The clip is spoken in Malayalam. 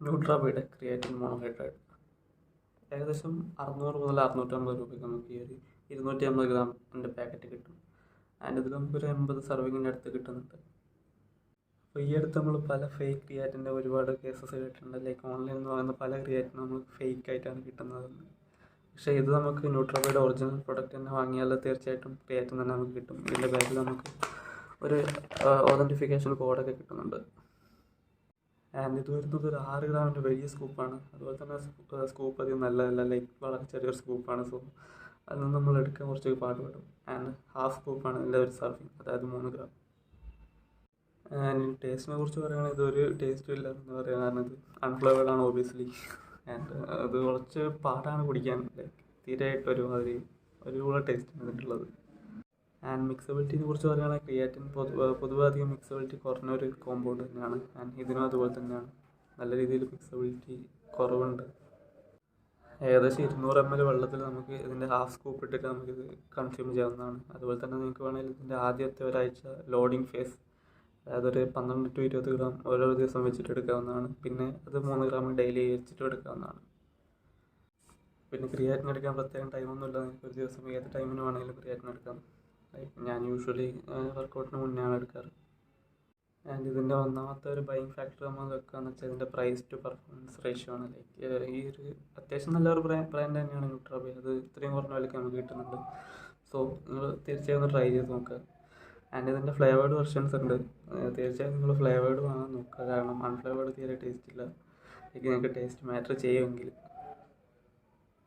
ന്യൂട്രാബയുടെ ക്രിയാറ്റിൻ മോണോഹൈഡ്രേറ്റ് ഏകദേശം 600 മുതൽ 650 രൂപയ്ക്ക് നമുക്ക് ഈ ഒരു 250 ഗ്രാമിൻ്റെ പാക്കറ്റ് കിട്ടും. ആൻഡ് ഇതിൽ നമുക്കൊരു 80 സർവിങ്ങിൻ്റെ അടുത്ത് കിട്ടുന്നുണ്ട്. അപ്പോൾ ഈ അടുത്ത് നമ്മൾ പല ഫേക്ക് ക്രിയാറ്റിൻ്റെ ഒരുപാട് കേസസ് കേട്ടിട്ടുണ്ട്. ലൈക്ക് ഓൺലൈനിൽ നിന്ന് വാങ്ങുന്ന പല ക്രിയാറ്റിനും നമുക്ക് ഫേക്ക് ആയിട്ടാണ് കിട്ടുന്നതെന്ന്. പക്ഷേ ഇത് നമുക്ക് ന്യൂട്രാബയുടെ ഒറിജിനൽ പ്രൊഡക്റ്റ് തന്നെ വാങ്ങിയാൽ തീർച്ചയായിട്ടും ക്രിയാറ്റിൻ തന്നെ നമുക്ക് കിട്ടും. ഇതിൻ്റെ ബാക്കിൽ നമുക്ക് ഒരു ഓതൻറ്റിഫിക്കേഷൻ കോഡൊക്കെ കിട്ടുന്നുണ്ട്. ആൻഡ് ഇത് വരുന്നത് ഒരു 6 ഗ്രാമിൻ്റെ വലിയ സ്കൂപ്പാണ്. അതുപോലെ തന്നെ സ്കൂപ്പ് അധികം നല്ലതല്ല, ലൈക്ക് വളരെ ചെറിയൊരു സ്കൂപ്പാണ്. സോ അതിൽ നിന്ന് നമ്മൾ എടുക്കാൻ കുറച്ച് പാടുപെടും. ആൻഡ് ഹാഫ് സ്കൂപ്പാണ് ഇതിൻ്റെ ഒരു സർവിങ്, അതായത് 3 ഗ്രാം. ആൻഡ് ടേസ്റ്റിനെ കുറിച്ച് പറയുകയാണെങ്കിൽ ഇതൊരു ടേസ്റ്റും ഇല്ല എന്ന് പറയാം, കാരണം ഇത് അൺഫ്ലേവേർഡാണ് ഓബിയസ്ലി. ആൻഡ് അത് കുറച്ച് പാടാണ് കുടിക്കാൻ, ലൈക്ക് തീരെയായിട്ട് ഒരു ടേസ്റ്റാണ് ഇതിട്ടുള്ളത്. ആൻഡ് മിക്സബിലിറ്റിനെ കുറിച്ച് പറയുകയാണെങ്കിൽ ക്രിയാറ്റിൻ പൊതുവെ അധികം മിക്സബിലിറ്റി കുറഞ്ഞ ഒരു കോമ്പൗണ്ട് തന്നെയാണ്. ആൻഡ് ഇതിനും അതുപോലെ തന്നെയാണ്, നല്ല രീതിയിൽ മിക്സബിലിറ്റി കുറവുണ്ട്. ഏകദേശം 200 ml വെള്ളത്തിൽ നമുക്ക് ഇതിൻ്റെ ഹാഫ് സ്കൂപ്പ് ഇട്ടിട്ട് നമുക്കിത് കൺസ്യൂം ചെയ്യാവുന്നതാണ്. അതുപോലെ തന്നെ നിങ്ങൾക്ക് വേണമെങ്കിൽ ഇതിൻ്റെ ആദ്യത്തെ ഒരാഴ്ച ലോഡിങ് ഫേസ്, അതായത് ഒരു 12 to 20 ഗ്രാം ഓരോ ദിവസം വെച്ചിട്ട് എടുക്കാവുന്നതാണ്. പിന്നെ അത് 3 ഗ്രാം ഡെയിലി വെച്ചിട്ട് എടുക്കാവുന്നതാണ്. പിന്നെ ക്രിയാറ്റിൻ എടുക്കാൻ പ്രത്യേകം ടൈമൊന്നുമില്ല, നിങ്ങൾക്ക് ഒരു ദിവസം ഏത് ടൈമിന് വേണമെങ്കിലും ക്രിയാറ്റിൻ എടുക്കാം. ലൈക്ക് ഞാൻ യൂഷ്വലി വർക്കൗട്ടിന് മുന്നെയാണ് എടുക്കാറ്. ആൻഡ് ഇതിൻ്റെ ഒന്നാമത്തെ ഒരു ബൈങ് ഫാക്ടർ നമ്മൾ വെക്കുകയെന്ന് വെച്ചാൽ ഇതിൻ്റെ പ്രൈസ് ടു പെർഫോമൻസ് റേഷ്യോ ആണ്. ലൈക്ക് ഈ ഒരു അത്യാവശ്യം നല്ലൊരു ബ്രാൻഡ് തന്നെയാണ് ന്യൂട്രാബേ. അത് ഇത്രയും കുറഞ്ഞ വിലയ്ക്ക് നമുക്ക് കിട്ടുന്നുണ്ട്. സോ നിങ്ങൾ തീർച്ചയായും ഒന്ന് ട്രൈ ചെയ്ത് നോക്കുക. ആൻഡ് ഇതിൻ്റെ ഫ്ലേവേർഡ് വെർഷൻസ് ഉണ്ട്. തീർച്ചയായും നിങ്ങൾ ഫ്ലേവേർഡ് വാങ്ങാൻ നോക്കുക, കാരണം അൺഫ്ലേവേർഡ് തീരെ ടേസ്റ്റ് ഇല്ല. ലൈക്ക് നിങ്ങൾക്ക് ടേസ്റ്റ് മാറ്റർ ചെയ്യുമെങ്കിൽ